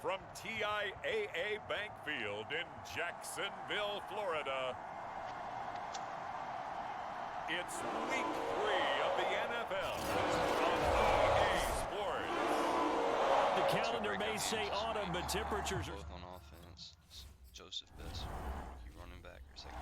from TIAA Bank Field in Jacksonville, Florida. It's week 3 of the NFL on EA Sports. The calendar may say autumn, but temperatures are... Both on offense. Joseph Best, rookie running back, or second.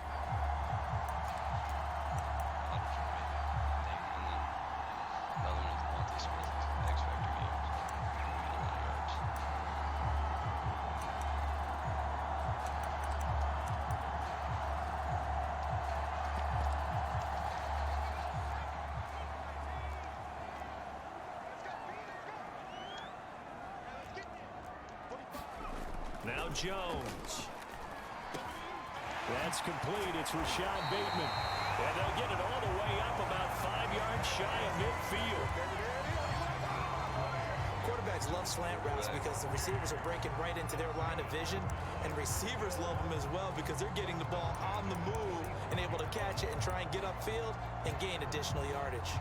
Now Jones. That's complete. It's Rashad Bateman. And they'll get it all the way up about 5 yards shy of midfield. Quarterbacks love slant routes because the receivers are breaking right into their line of vision, and receivers love them as well because they're getting the ball on the move and able to catch it and try and get upfield and gain additional yardage.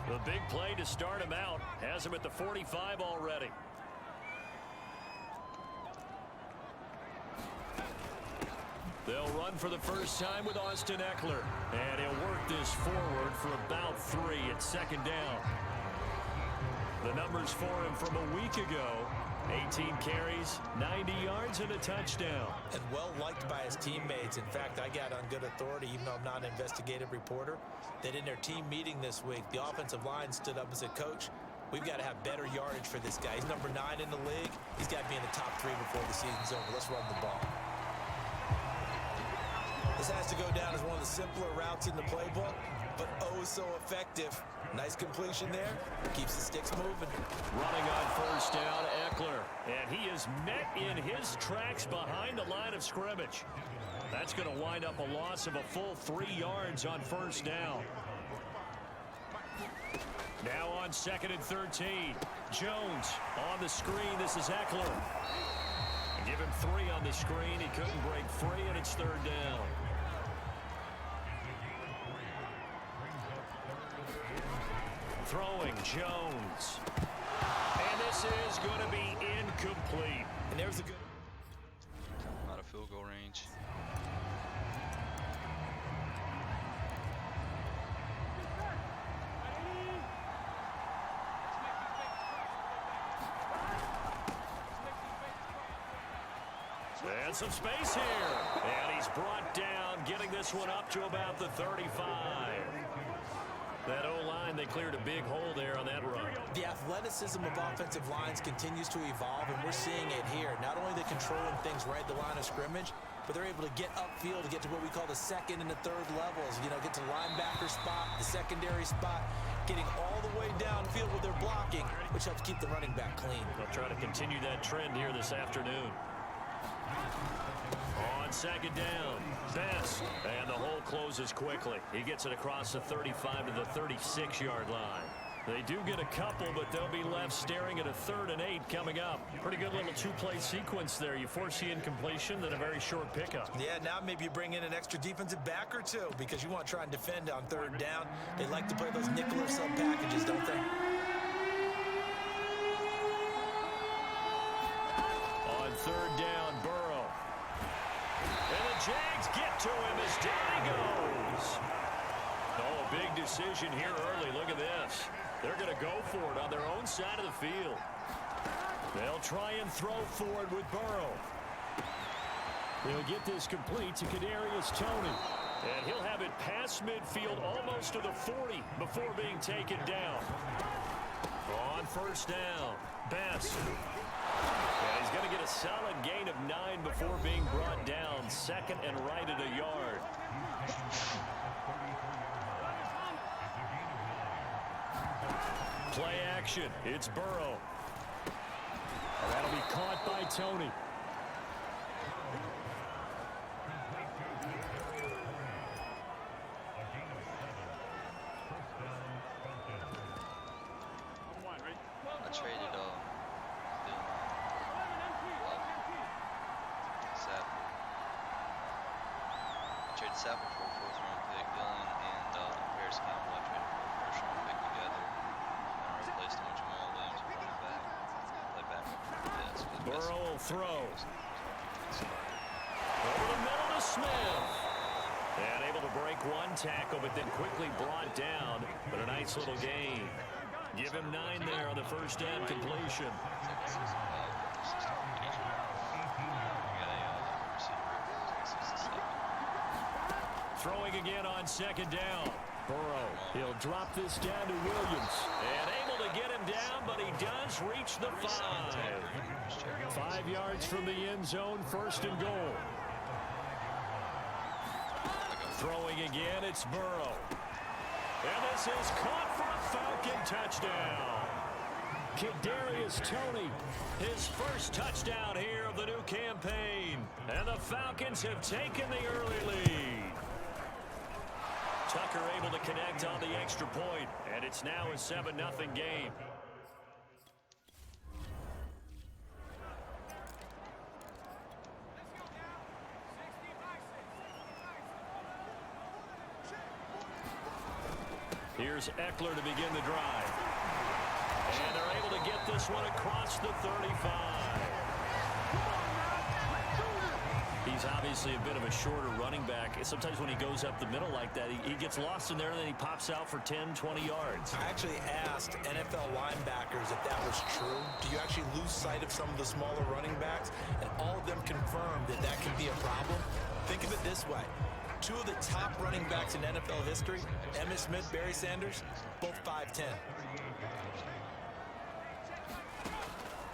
The big play to start him out has him at the 45 already. They'll run for the first time with Austin Eckler. And he'll work this forward for about 3 at second down. The numbers for him from a week ago: 18 carries, 90 yards, and a touchdown. And well-liked by his teammates. In fact, I got on good authority, even though I'm not an investigative reporter, that in their team meeting this week, the offensive line stood up and said, "Coach, we've got to have better yardage for this guy. He's number 9 in the league. He's got to be in the top 3 before the season's over. Let's run the ball." This has to go down as one of the simpler routes in the playbook, but oh so effective. Nice completion there. Keeps the sticks moving. Running on first down, Eckler. And he is met in his tracks behind the line of scrimmage. That's going to wind up a loss of a full 3 yards on first down. Now on 2nd and 13. Jones on the screen. This is Eckler. Give him 3 on the screen. He couldn't break free, and it's 3rd down. Throwing Jones. And this is going to be incomplete. And there's a good... Out of field goal range. And some space here. And he's brought down, getting this one up to about the 35. That O-line, they cleared a big hole there on that run. The athleticism of offensive lines continues to evolve, and we're seeing it here. Not only are they controlling things right at the line of scrimmage, but they're able to get upfield to get to what we call the 2nd and the 3rd levels. You know, get to the linebacker spot, the secondary spot, getting all the way downfield with their blocking, which helps keep the running back clean. They'll try to continue that trend here this afternoon. On 2nd down, Best, and the hole closes quickly. He gets it across the 35 to the 36-yard line. They do get a couple, but they'll be left staring at a 3rd and 8 coming up. Pretty good little 2-play sequence there. You force the incompletion, then a very short pickup. Yeah, now maybe you bring in an extra defensive back or 2 because you want to try and defend on 3rd down. They like to play those nickel or sub packages, don't they? On 3rd down, Burrow. And the Jags get to him as down he goes. Oh, a big decision here early. Look at this. They're going to go for it on their own side of the field. They'll try and throw for it with Burrow. They'll get this complete to Kadarius Toney. And he'll have it past midfield almost to the 40 before being taken down. On first down, Best. And he's going to get a solid gain of 9 before being brought down. 2nd and right at a yard. Play action. It's Burrow. And that'll be caught by Toney. I traded Sapp for a 4th round pick, Dillon and Paris Campbell. I traded for a 1st round pick together. And I replaced him with Jamal Williams, running back. Play back. Burrow will throw. Over the middle to Smith. And able to break one tackle, but then quickly brought down. But a nice little gain. Give him 9 there on the first down completion. Throwing again on second down. Burrow, he'll drop this down to Williams. And able to get him down, but he does reach the 5. 5 yards from the end zone, first and goal. Throwing again, it's Burrow. And this is caught for a Falcon touchdown. Kadarius Toney, his first touchdown here of the new campaign. And the Falcons have taken the early lead. Tucker able to connect on the extra point, and it's now a 7-0 game. Here's Eckler to begin the drive. And they're able to get this one across the 35. He's obviously a bit of a shorter running back. Sometimes when he goes up the middle like that, he gets lost in there, and then he pops out for 10, 20 yards. I actually asked NFL linebackers if that was true. Do you actually lose sight of some of the smaller running backs? And all of them confirmed that that can be a problem. Think of it this way. 2 of the top running backs in NFL history, Emmitt Smith, Barry Sanders, both 5'10".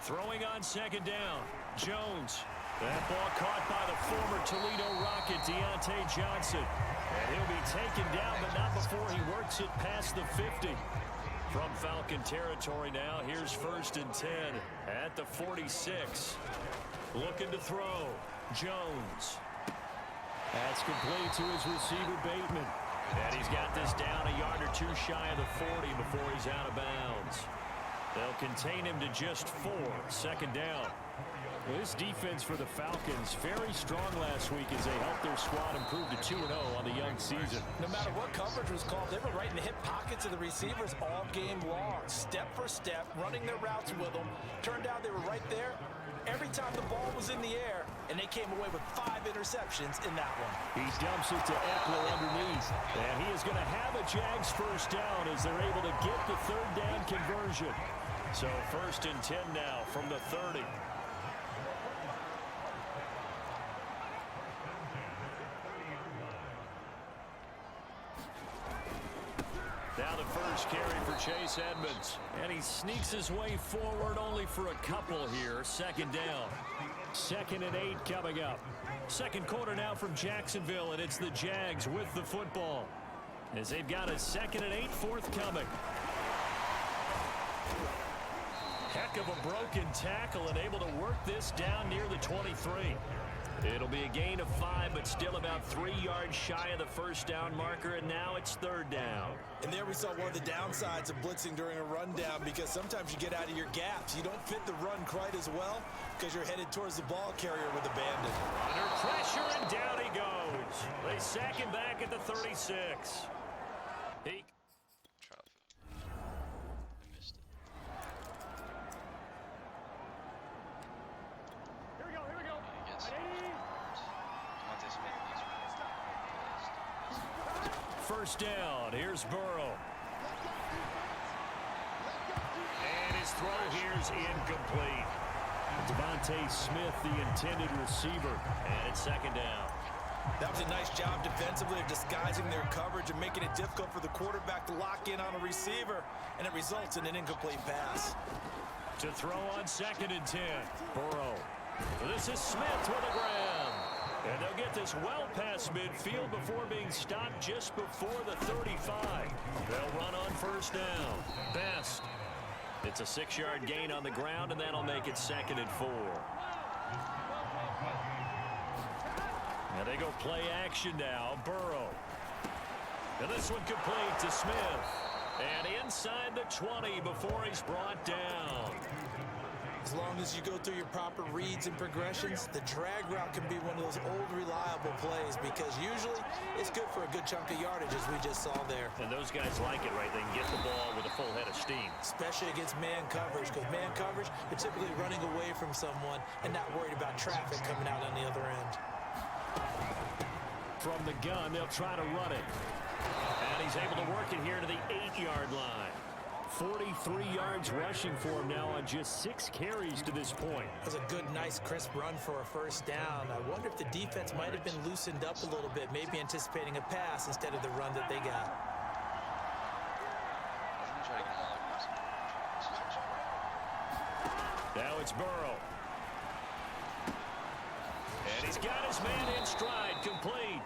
Throwing on second down, Jones. That ball caught by the former Toledo Rocket, Deontay Johnson. And he'll be taken down, but not before he works it past the 50. From Falcon territory now, here's first and 10 at the 46. Looking to throw, Jones. That's complete to his receiver, Bateman. And he's got this down a yard or 2 shy of the 40 before he's out of bounds. They'll contain him to just 4, second down. Well, this defense for the Falcons, very strong last week as they helped their squad improve to 2-0 on the young season. No matter what coverage was called, they were right in the hip pockets of the receivers all game long. Step for step, running their routes with them. Turned out they were right there every time the ball was in the air, and they came away with 5 interceptions in that one. He dumps it to Eckler underneath, and he is going to have a Jags first down as they're able to get the third down conversion. So first and 10 now from the 30. Now the first carry for Chase Edmonds. And he sneaks his way forward only for a couple here. Second down. 2nd and 8 coming up. Second quarter now from Jacksonville, and it's the Jags with the football. As they've got a 2nd and 8 forthcoming. Heck of a broken tackle and able to work this down near the 23. It'll be a gain of 5, but still about 3 yards shy of the first down marker, and now it's third down. And there we saw one of the downsides of blitzing during a rundown, because sometimes you get out of your gaps. You don't fit the run quite as well because you're headed towards the ball carrier with abandon. Under pressure, and down he goes. They sack him back at the 36. He... First down, here's Burrow. And his throw here's incomplete. Devontae Smith, the intended receiver, and it's second down. That was a nice job defensively of disguising their coverage and making it difficult for the quarterback to lock in on a receiver, and it results in an incomplete pass. To throw on 2nd and 10, Burrow. This is Smith with a grab. And they'll get this well past midfield before being stopped just before the 35. They'll run on first down. Best. It's a 6-yard gain on the ground, and that'll make it 2nd and 4. And they go play action now. Burrow. And this one complete to Smith. And inside the 20 before he's brought down. As long as you go through your proper reads and progressions, the drag route can be one of those old reliable plays because usually it's good for a good chunk of yardage as we just saw there. And those guys like it, right? They can get the ball with a full head of steam. Especially against man coverage, because man coverage, you're typically running away from someone and not worried about traffic coming out on the other end. From the gun, they'll try to run it. And he's able to work it here to the 8-yard line. 43 yards rushing for him now on just 6 carries to this point. That was a good, nice, crisp run for a first down. I wonder if the defense might have been loosened up a little bit, maybe anticipating a pass instead of the run that they got. Now it's Burrow. And he's got his man in stride, complete.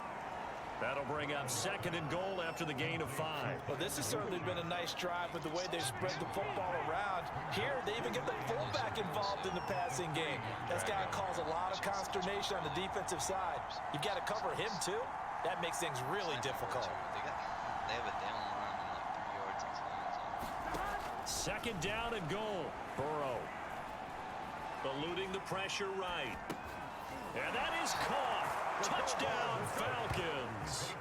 That'll bring up 2nd and goal after the gain of 5. Well, this has certainly been a nice drive with the way they've spread the football around. Here, they even get the fullback involved in the passing game. That's got to cause a lot of consternation on the defensive side. You've got to cover him, too. That makes things really difficult. They have a down line in like 3 yards inside. 2nd down and goal. Burrow eluding the pressure right. And that is caught. Touchdown, Falcons.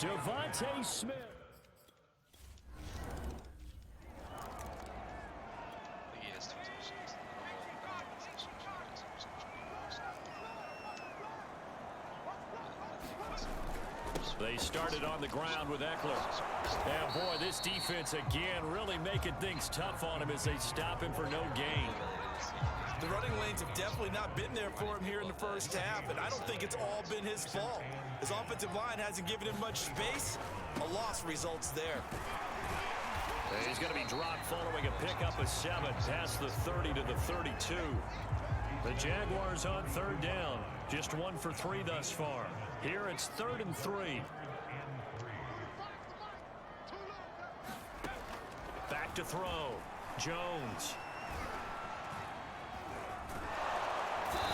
Devontae Smith. He has 2 touchdowns. They started on the ground with Eckler. And boy, this defense again really making things tough on him as they stop him for no gain. The running lanes have definitely not been there for him here in the first half, and I don't think it's all been his fault. His offensive line hasn't given him much space. A loss results there. He's going to be dropped following a pickup of 7 past the 30 to the 32. The Jaguars on 3rd down. Just 1 for 3 thus far. Here it's 3rd and 3. Back to throw. Jones.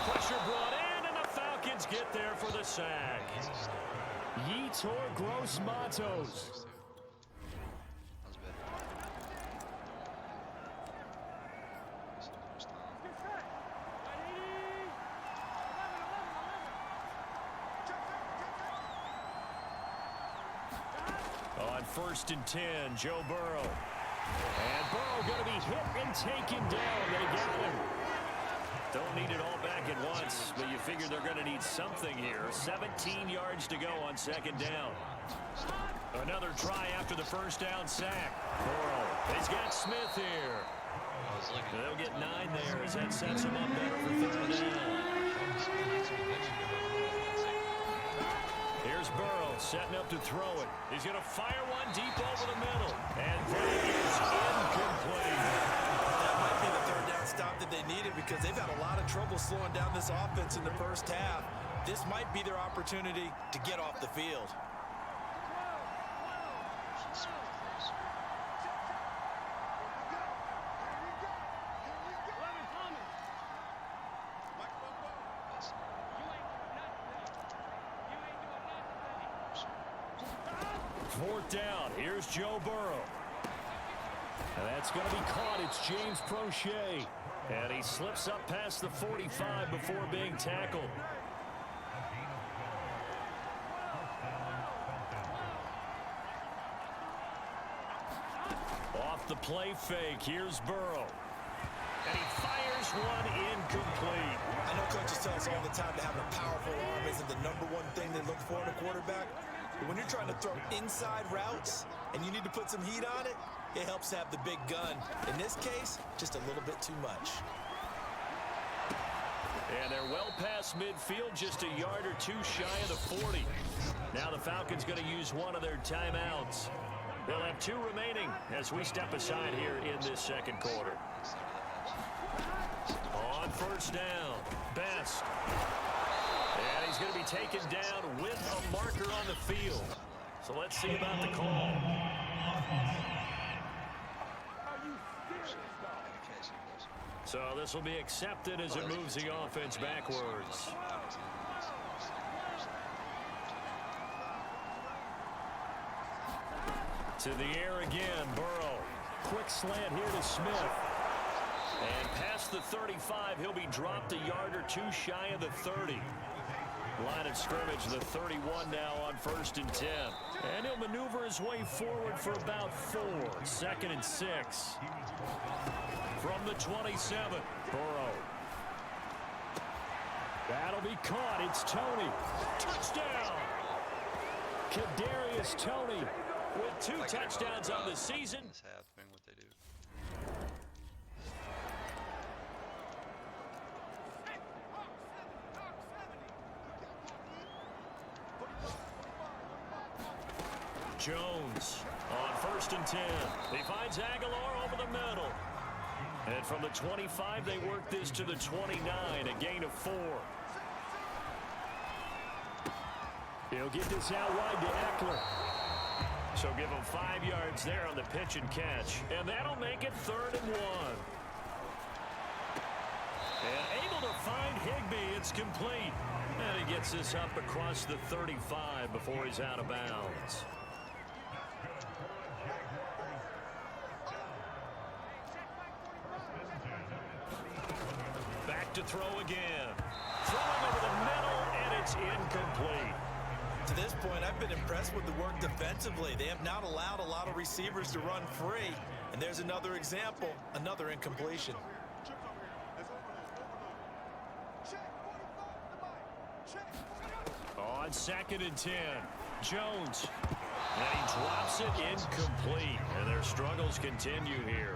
Pressure brought in, and the Falcons get there for the sack. Yetur Gross-Matos. On 1st and 10, Joe Burrow. And Burrow going to be hit and taken down. They got him. Don't need it all back at once, but you figure they're going to need something here. 17 yards to go on 2nd down. Another try after the first down sack. Burrow. He's got Smith here. They'll get 9 there as that sets him up better for 3rd down. Here's Burrow setting up to throw it. He's going to fire one deep over the middle. And that is incomplete. That might be the 3rd down stop that they needed because they've had a lot of trouble slowing down this offense in the first half. This might be their opportunity to get off the field. Fourth down. Here's Joe Burrow. And that's going to be caught. It's James Prochet. And he slips up past the 45 before being tackled. Off the play fake. Here's Burrow. And he fires one incomplete. I know coaches tell us all the time to have a powerful arm isn't the #1 thing they look for in a quarterback. But when you're trying to throw inside routes and you need to put some heat on it, it helps to have the big gun. In this case, just a little bit too much. And they're well past midfield, just a yard or 2 shy of the 40. Now the Falcons going to use one of their timeouts. They'll have 2 remaining as we step aside here in this 2nd quarter. On 1st down, Best. And he's going to be taken down with a marker on the field. So let's see about the call. So this will be accepted as it moves the offense backwards. To the air again, Burrow. Quick slant here to Smith. And past the the 35. He'll be dropped a yard or two shy of the 30. Line of scrimmage, the 31 now on 1st and 10. And he'll maneuver his way forward for about 4. 2nd and 6. From the 27, Burrow. That'll be caught. It's Tony. Touchdown! Kadarius Toney with 2 touchdowns on the season. This half, doing what they do. Jones on 1st and 10. He finds Aguilar over the middle. And from the 25, they work this to the 29, a gain of 4. He'll get this out wide to Eckler. So give him 5 yards there on the pitch and catch. And that'll make it 3rd and 1. And able to find Higbee. It's complete. And he gets this up across the 35 before he's out of bounds. Back to throw again. Throwing over the middle, and it's incomplete. To this point, I've been impressed with the work defensively. They have not allowed a lot of receivers to run free. And there's another example, another incompletion. On 2nd and 10, Jones. And he drops it incomplete. And their struggles continue here.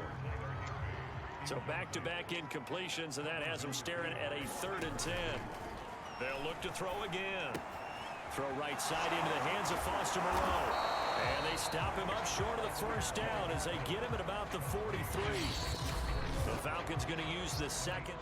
So back-to-back incompletions, and that has them staring at a 3rd and 10. They'll look to throw again. Throw right side into the hands of Foster Moreau. And they stop him up short of the 1st down as they get him at about the 43. The Falcons going to use the 2nd.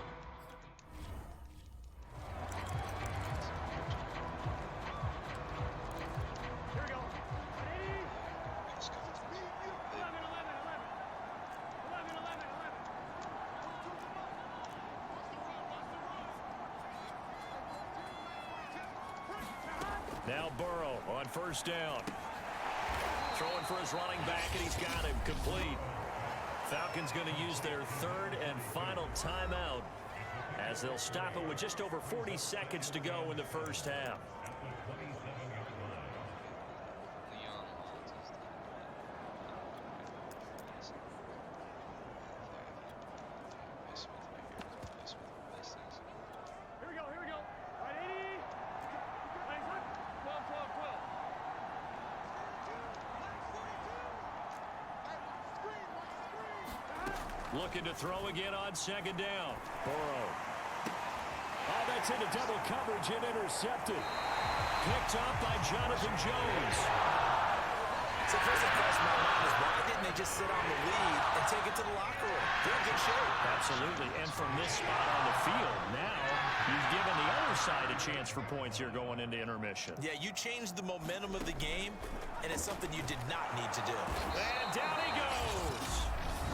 Now Burrow on 1st down. Throwing for his running back, and he's got him complete. Falcons going to use their 3rd and final timeout as they'll stop it with just over 40 seconds to go in the 1st half. Looking to throw again on 2nd down. Burrow. Oh, that's into double coverage and intercepted. Picked up by Jonathan Jones. So first thing crossed my mind is why didn't they just sit on the lead and take it to the locker room? They're in good shape. Absolutely. And from this spot on the field, now you've given the other side a chance for points here going into intermission. Yeah, you changed the momentum of the game, and it's something you did not need to do. And down he goes.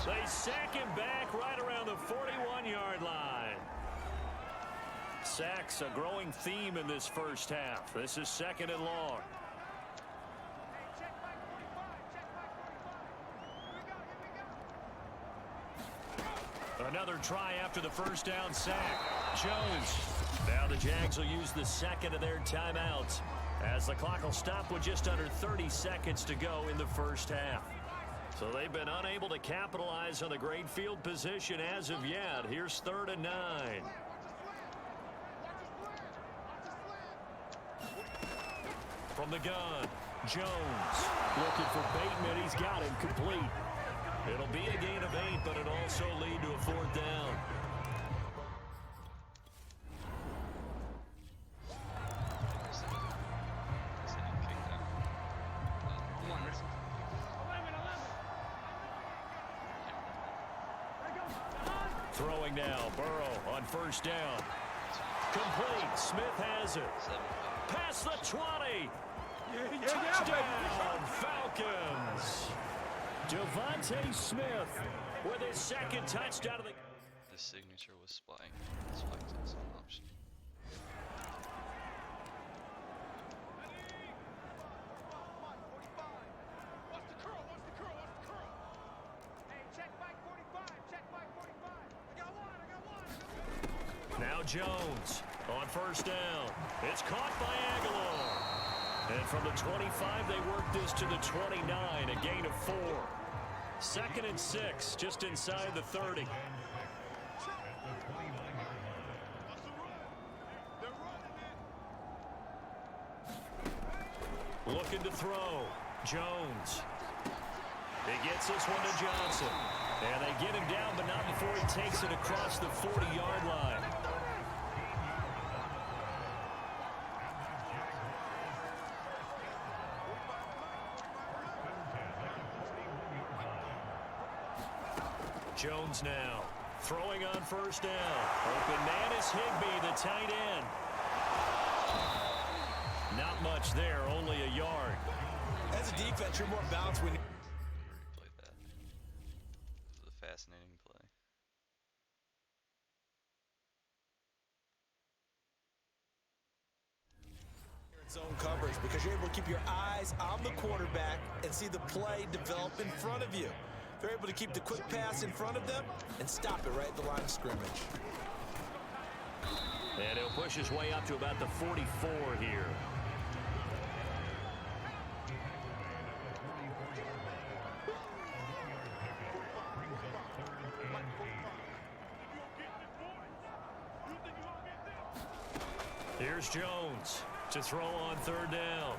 They sack him back right around the 41-yard line. Sacks a growing theme in this 1st half. This is 2nd and long. Another try after the 1st down sack. Jones. Now the Jags will use the 2nd of their timeouts as the clock will stop with just under 30 seconds to go in the 1st half. So they've been unable to capitalize on the great field position as of yet. Here's 3rd and 9. From the gun, Jones looking for Bateman. He's got him complete. It'll be a gain of 8, but it'll also lead to a 4th down. Throwing now, Burrow on 1st down. Complete, Smith has it. Past the 20. Touchdown, Falcons. Devontae Smith with his 2nd touchdown of the... The signature was spike. Spike is an option. Now Jones on first down. It's caught by Aguilar. And from the 25, they work this to the 29, a gain of 4. 2nd and 6, just inside the 30. Looking to throw. Jones. He gets this one to Johnson. And they get him down, but not before he takes it across the 40-yard line. Jones now throwing on first down. Open man is Higbee, the tight end. Not much there, only a yard. As a defense, you're more balanced when Play that. This is a fascinating play. you're in zone coverage because you're able to keep your eyes on the quarterback and see the play develop in front of you. They're able to keep the quick pass in front of them and stop it right at the line of scrimmage. And he'll push his way up to about the 44 here. Here's Jones to throw on third down.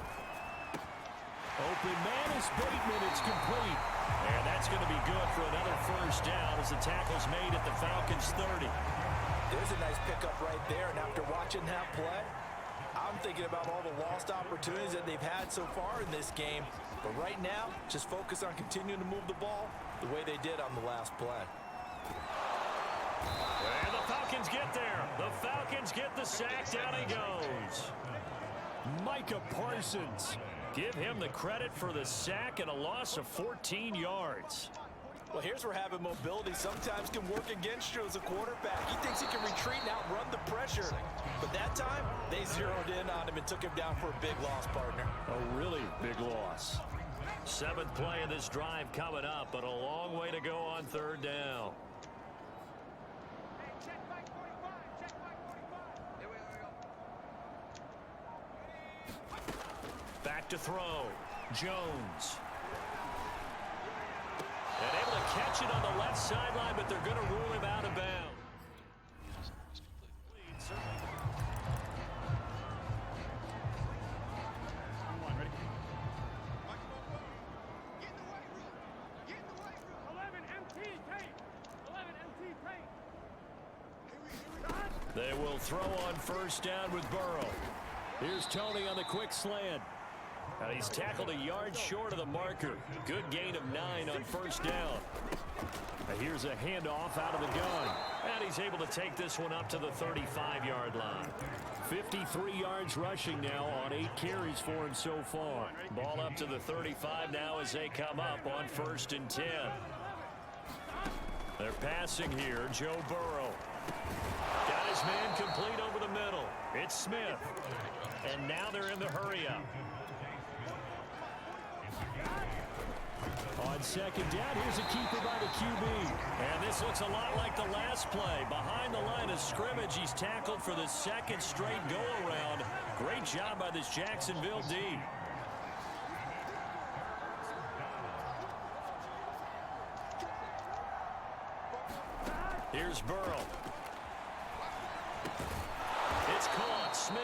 Open man is Bateman. It's complete. And that's going to be good for another first down as the tackle's made at the Falcons 30. There's a nice pickup right there, and after watching that play, I'm thinking about all the lost opportunities that they've had so far in this game. But right now, just focus on continuing to move the ball the way they did on the last play. And the Falcons get there. The Falcons get the sack. Down he goes. Micah Parsons. Give him the credit for the sack and a loss of 14 yards. Well, here's where having mobility sometimes can work against you as a quarterback. He thinks he can retreat and outrun the pressure. But that time, they zeroed in on him and took him down for a big loss, partner. A really big loss. 7th play of this drive coming up, but a long way to go on third down. Back to throw. Jones. And able to catch it on the left sideline, but they're going to rule him out of bounds. They will throw on first down with Burrow. Here's Tony on the quick slant. And he's tackled a yard short of the marker. Good gain of 9 on first down. And here's a handoff out of the gun. And he's able to take this one up to the 35-yard line. 53 yards rushing now on 8 carries for him so far. Ball up to the 35 now as they come up on 1st and 10. They're passing here. Joe Burrow. Got his man complete over the middle. It's Smith. And now they're in the hurry-up. On 2nd down, here's a keeper by the QB. And this looks a lot like the last play. Behind the line of scrimmage, he's tackled for the 2nd straight go-around. Great job by this Jacksonville D. Here's Burrow. It's caught. Smith.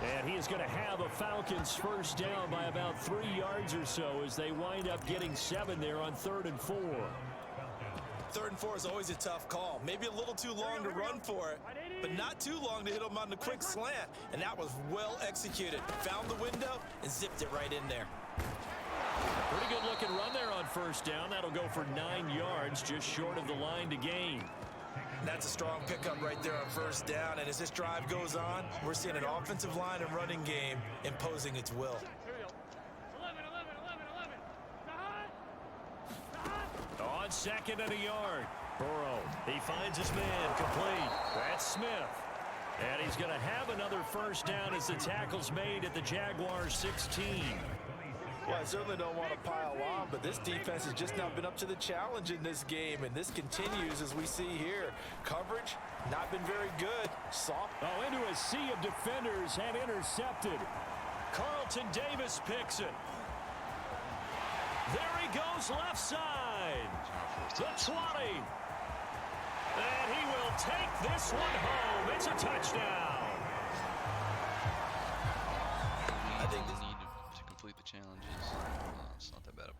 And he is going to have a Falcons first down by about 3 yards or so as they wind up getting 7 there on 3rd and 4. 3rd and 4 is always a tough call. Maybe a little too long to run for it, but not too long to hit him on the quick slant. And that was well executed. Found the window and zipped it right in there. Pretty good looking run there on first down. That'll go for 9 yards, just short of the line to gain. That's a strong pickup right there on first down. And as this drive goes on, we're seeing an offensive line and running game imposing its will. On 2nd and a yard. Burrow, he finds his man complete. That's Smith. And he's going to have another first down as the tackle's made at the Jaguars 16. Well, I certainly don't want to pile on, but this defense has just not been up to the challenge in this game, and this continues as we see here. Coverage, not been very good. Soft. Oh, into a sea of defenders and intercepted. Carlton Davis picks it. There he goes left side. The 20. And he will take this one home. It's a touchdown. I think they need to complete the challenges. It's not that bad.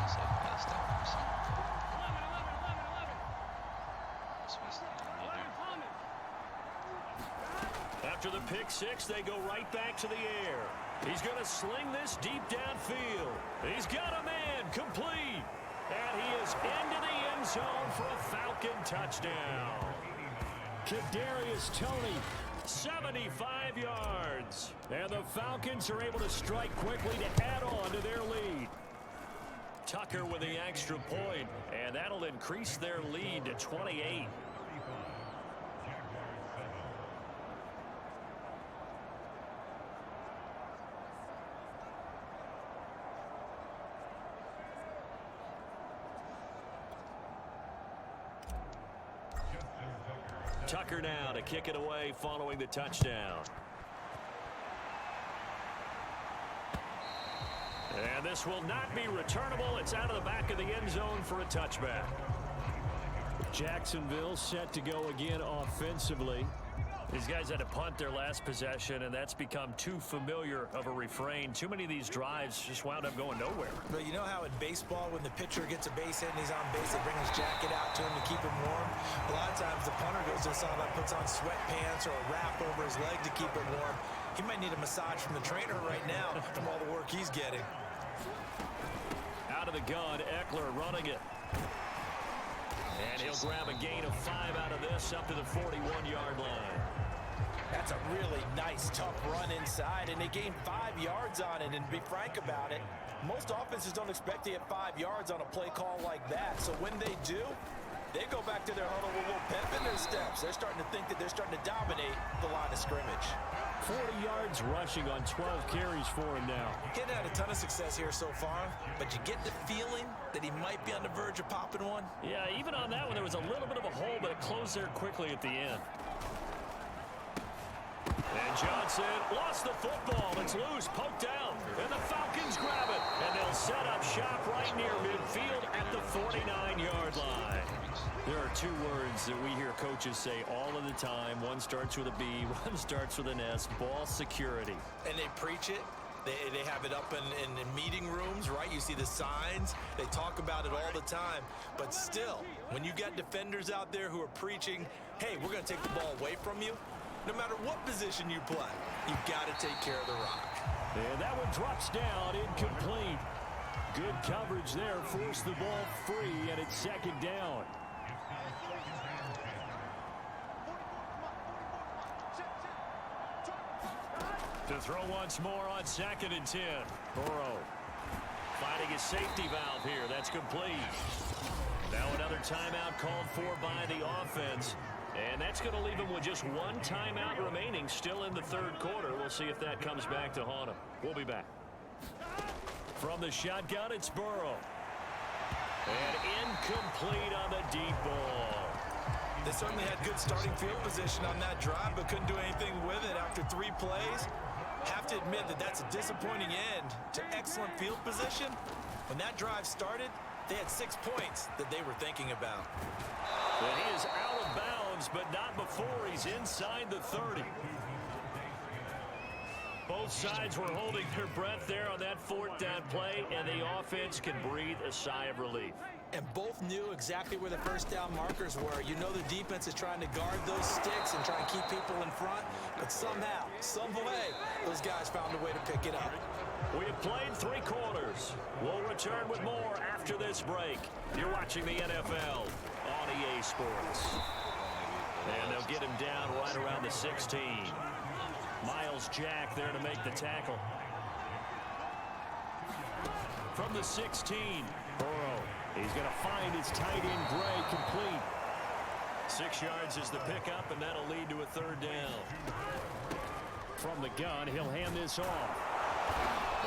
It's like best hours. 11. After the pick six, they go right back to the air. He's going to sling this deep downfield. He's got a man complete. And he is into the end zone for a Falcon touchdown. Kadarius Toney, 75 yards. And the Falcons are able to strike quickly to add on to their lead. Tucker with the extra point, and that'll increase their lead to 28. Tucker now to kick it away following the touchdown. And this will not be returnable. It's out of the back of the end zone for a touchback. Jacksonville set to go again offensively. These guys had to punt their last possession, and that's become too familiar of a refrain. Too many of these drives just wound up going nowhere. But you know how in baseball, when the pitcher gets a base hit and he's on base, they bring his jacket out to him to keep him warm? A lot of times the punter goes to the sideline, puts on sweatpants or a wrap over his leg to keep him warm. He might need a massage from the trainer right now from all the work he's getting. Out of the gun, Eckler running it. And he'll grab a gain of 5 out of this up to the 41-yard line. That's a really nice, tough run inside, and they gained 5 yards on it. And to be frank about it, most offenses don't expect to get 5 yards on a play call like that. So when they do, they go back to their huddle with a little pep in their steps. They're starting to think that they're starting to dominate the line of scrimmage. 40 yards rushing on 12 carries for him now. Getting had a ton of success here so far, but you get the feeling that he might be on the verge of popping one. Yeah, even on that one, there was a little bit of a hole, but it closed there quickly at the end. And Johnson lost the football. It's loose, poked down, and the Falcons grab it. And they'll set up shop right near midfield at the 49-yard line. There are two words that we hear coaches say all of the time. One starts with a B, one starts with an S, ball security. And they preach it. They have it up in meeting rooms, right? You see the signs. They talk about it all the time. But still, when you got defenders out there who are preaching, hey, we're going to take the ball away from you, no matter what position you play, you've got to take care of the rock. And that one drops down, incomplete. Good coverage there, forced the ball free, and it's second down. To throw once more on 2nd and 10. Burrow finding his safety valve here. That's complete. Now another timeout called for by the offense. And that's going to leave him with just one timeout remaining still in the third quarter. We'll see if that comes back to haunt him. We'll be back. From the shotgun, it's Burrow. And incomplete on the deep ball. They certainly had good starting field position on that drive, but couldn't do anything with it after 3 plays. Have to admit that that's a disappointing end to excellent field position. When that drive started, they had 6 points that they were thinking about. And he is out of bounds, but not before he's inside the 30. Both sides were holding their breath there on that 4th down play, and the offense can breathe a sigh of relief. And both knew exactly where the first down markers were. You know the defense is trying to guard those sticks and try and keep people in front, but somehow, some way, those guys found a way to pick it up. We have played 3 quarters. We'll return with more after this break. You're watching the NFL on EA Sports. And they'll get him down right around the 16. Miles Jack there to make the tackle. From the 16, Burrow. He's going to find his tight end, Gray, complete. 6 yards is the pickup, and that'll lead to a third down. From the gun, he'll hand this off.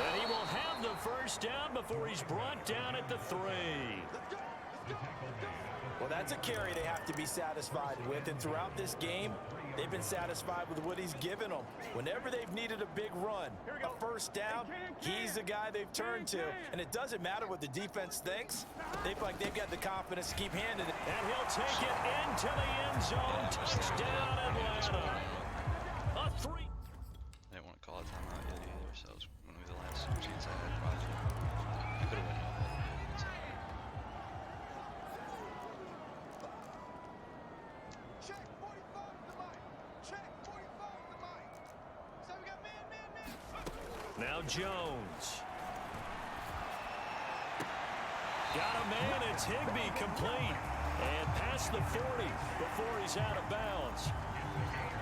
And he will have the first down before he's brought down at the 3. Well, that's a carry they have to be satisfied with, and throughout this game, they've been satisfied with what he's given them. Whenever they've needed a big run, a first down, he's the guy they've turned to. And it doesn't matter what the defense thinks. They feel like they've got the confidence to keep handing it. And he'll take it into the end zone. Touchdown, Atlanta. A 3. I didn't want to call a timeout yet either, so it was going to be the last chance I had probably. I could have went up. It's all right. Check 45 the mic. Check 45 the mic. So we got man. Now Jones. Got a man. It's Higbee complete. And past the 40 before he's out of bounds.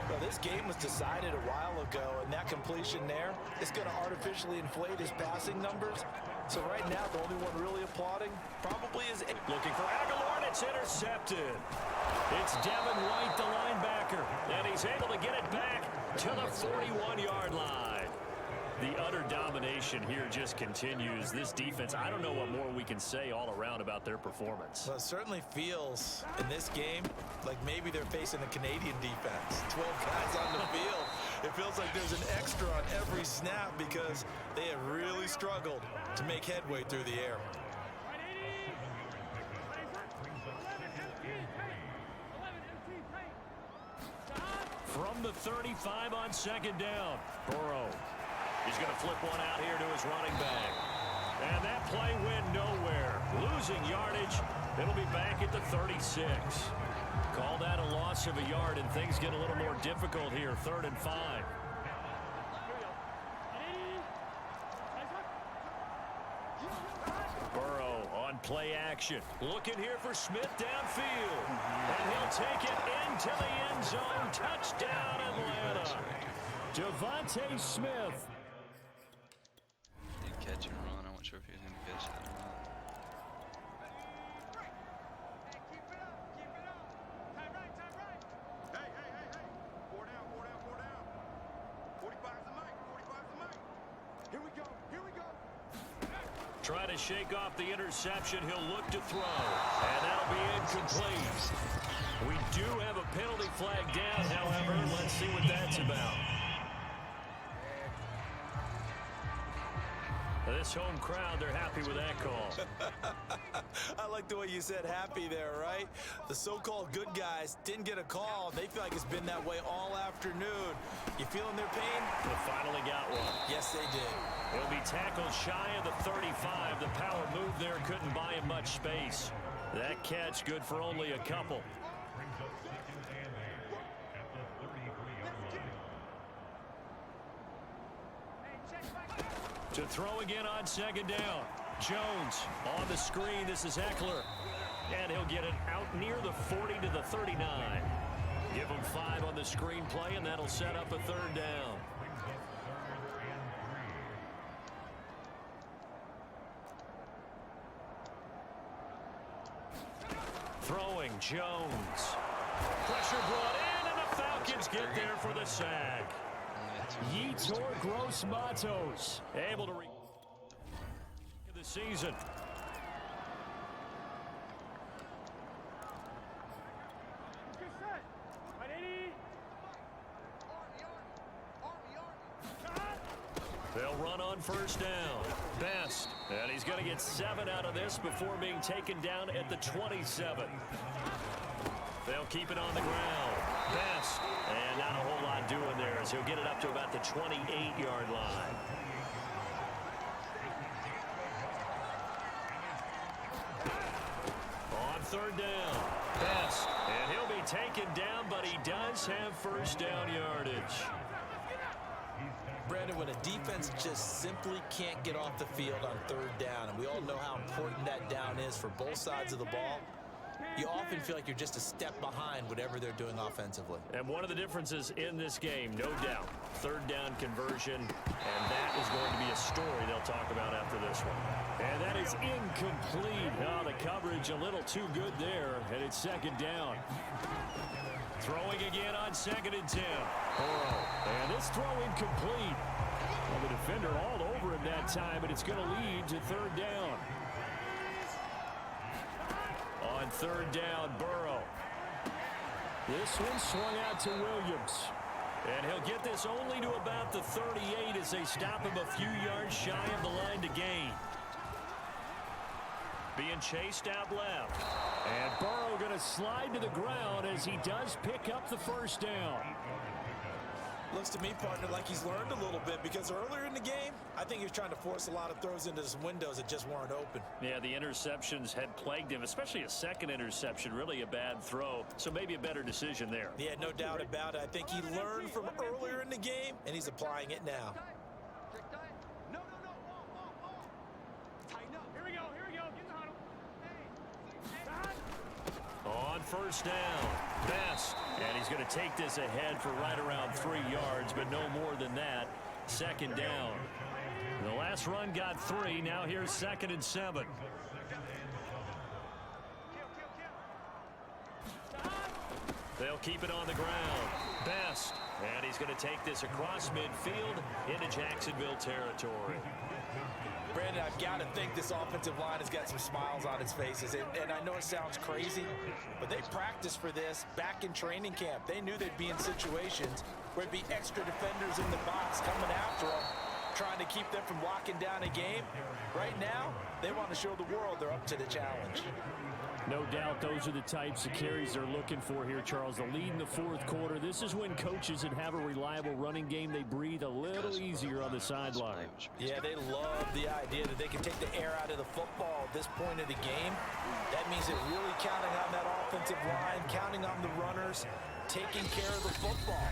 Well, this game was decided a while ago, and that completion there is going to artificially inflate his passing numbers. So right now, the only one really applauding probably is... Looking for Aguilar, and it's intercepted. It's Devin White, the linebacker, and he's able to get it back to the 41-yard line. The utter domination here just continues. This defense, I don't know what more we can say all around about their performance. Well, it certainly feels in this game like maybe they're facing the Canadian defense. 12 guys on the field. It feels like there's an extra on every snap because they have really struggled to make headway through the air. From the 35 on second down, Burrow. He's going to flip one out here to his running back. And that play went nowhere. Losing yardage. It'll be back at the 36. Call that a loss of a yard, and things get a little more difficult here. 3rd and 5. Burrow on play action. Looking here for Smith downfield. And he'll take it into the end zone. Touchdown, Atlanta. Devontae Smith. Catch and run. I'm not sure if he was going to catch that or not. Hey, keep it up. Time right. Hey. 4 down. 45's the mic. Here we go. Try to shake off the interception. He'll look to throw. And that'll be incomplete. We do have a penalty flag down, however. Let's see what that's about. This home crowd, they're happy with that call. I like the way you said happy there, right? The so-called good guys didn't get a call. They feel like it's been that way all afternoon. You feeling their pain? They finally got one. Yes, they did. He'll be tackled shy of the 35. The power move there couldn't buy him much space. That catch good for only a couple. To throw again on second down. Jones on the screen. This is Eckler. And he'll get it out near the 40 to the 39. Give him 5 on the screen play, and that'll set up a 3rd down. Throwing Jones. Pressure brought in, and the Falcons get there for the sack. Yetur Gross-Matos able to reach the season. They'll run on first down. Best. And he's going to get 7 out of this before being taken down at the 27. They'll keep it on the ground. Best. And not a whole lot doing there as he'll get it up to about the 28-yard line. On 3rd down. Best. And he'll be taken down, but he does have first down yardage. Brandon, when a defense just simply can't get off the field on 3rd down, and we all know how important that down is for both sides of the ball, you often feel like you're just a step behind whatever they're doing offensively. And one of the differences in this game, no doubt, 3rd down conversion, and that is going to be a story they'll talk about after this one. And that is is incomplete. Oh, the coverage a little too good there, and it's second down. Throwing again on 2nd and 10. Burrow, and this throw incomplete. Well, the defender all over him that time, and it's going to lead to 3rd down. On 3rd down, Burrow. This one swung out to Williams. And he'll get this only to about the 38 as they stop him a few yards shy of the line to gain. Being chased out left. And Burrow going to slide to the ground as he does pick up the 1st down. Looks to me, partner, like he's learned a little bit, because earlier in the game, I think he was trying to force a lot of throws into some windows that just weren't open. Yeah, the interceptions had plagued him, especially a second interception, really a bad throw. So maybe a better decision there. Yeah, no doubt about it. I think he learned from earlier in the game, and he's applying it now. No, wall. Tighten up. Here we go. Get in the huddle. On 1st down, Best. And he's going to take this ahead for right around 3 yards, but no more than that. 2nd down. The last run got 3. Now here's 2nd and 7. They'll keep it on the ground. Best. And he's going to take this across midfield into Jacksonville territory. Brandon, I've got to think this offensive line has got some smiles on its faces. And I know it sounds crazy, but they practiced for this back in training camp. They knew they'd be in situations where it'd be extra defenders in the box coming after them, trying to keep them from locking down a game. Right now, they want to show the world they're up to the challenge. No doubt those are the types of carries they're looking for here, Charles. The lead in the 4th quarter. This is when coaches that have a reliable running game, they breathe a little easier on the sideline. Yeah, they love the idea that they can take the air out of the football at this point of the game. That means they're really counting on that offensive line, counting on the runners, taking care of the football.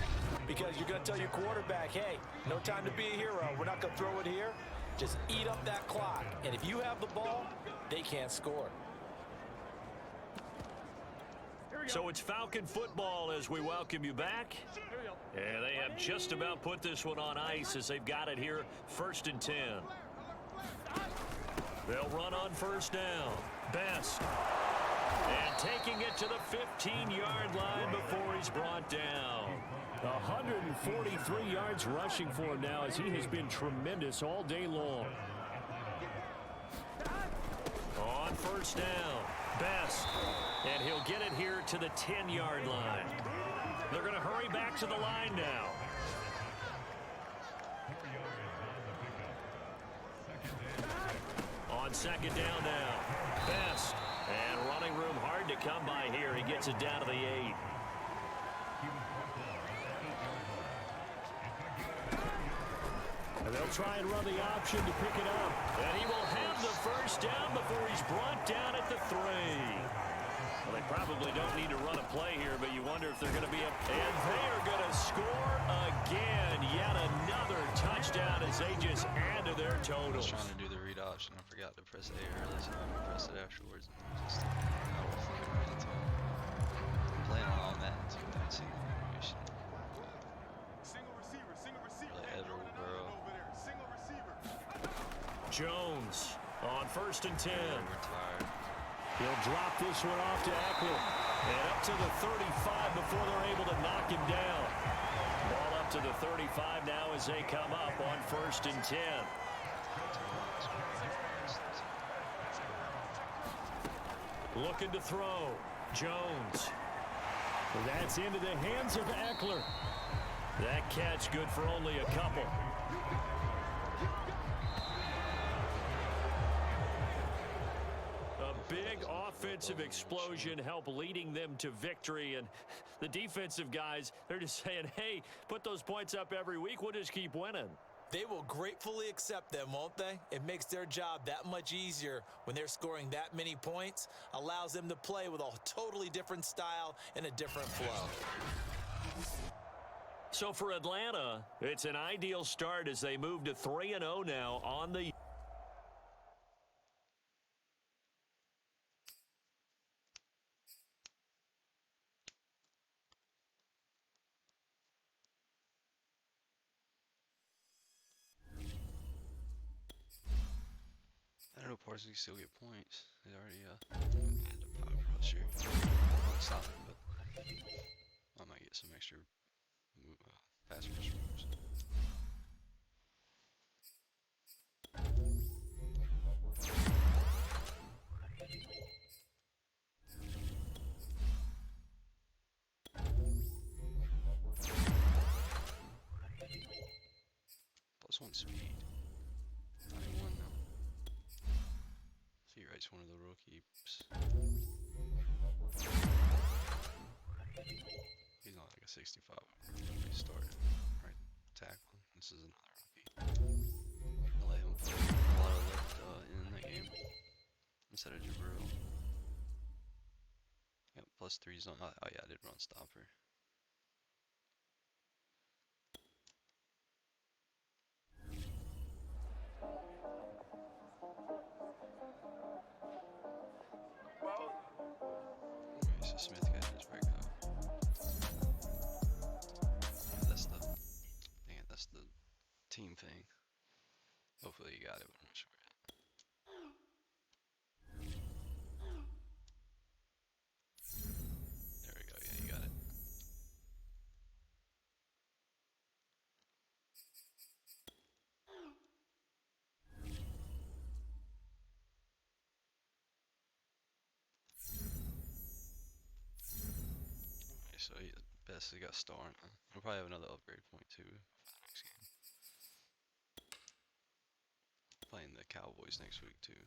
Because you're going to tell your quarterback, hey, no time to be a hero. We're not going to throw it here. Just eat up that clock. And if you have the ball, they can't score. So it's Falcon football as we welcome you back. And they have just about put this one on ice as they've got it here, 1st and 10. They'll run on 1st down. Best. And taking it to the 15-yard line before he's brought down. 143 yards rushing for him now as he has been tremendous all day long. On 1st down. Best. And he'll get it here to the 10-yard line. They're going to hurry back to the line now. On 2nd down now. Best. And running room hard to come by here. He gets it down to the 8. And they'll try and run the option to pick it up. And he will have the 1st down before he's brought down at the 3. Well, they probably don't need to run a play here, but you wonder if they're going to be up. And they are going to score again. Yet another touchdown as they just add to their I totals. was trying to do the read option. I forgot to press A early, so I pressed it afterwards. Just out of fucking ran into him. I'm playing on Madden too. I see the information. Single receiver. Like Edward Burrow. Over there. Single receiver. Jones on 1st and 10. Retired. He'll drop this one off to Eckler. And up to the 35 before they're able to knock him down. Ball up to the 35 now as they come up on 1st and 10. Looking to throw. Jones. That's into the hands of Eckler. That catch good for only a couple. A big offensive explosion helped leading them to victory. And the defensive guys, they're just saying, hey, put those points up every week. We'll just keep winning. They will gratefully accept them, won't they? It makes their job that much easier when they're scoring that many points. Allows them to play with a totally different style and a different flow. So for Atlanta, it's an ideal start as they move to 3-0 now on the I don't know No, Parsons can still get points. He's already had the power rusher. Won't stop him, but I might get some extra pass rush moves. +1 speed. 91 now. He writes one of the rookies. He's not like a 65. He started right tackle. This is another rookie. I let him play a lot of left in that game instead of Jabril. Yep, +3's on. Oh yeah, I did run stopper. Okay, so Smith got his breakout. Yeah, that's the team thing. Hopefully you got it, but I'm not sure. There we go. Yeah, you got it. Okay, so he best he got star. He'll probably have another upgrade point too. Next game. Playing the Cowboys next week too.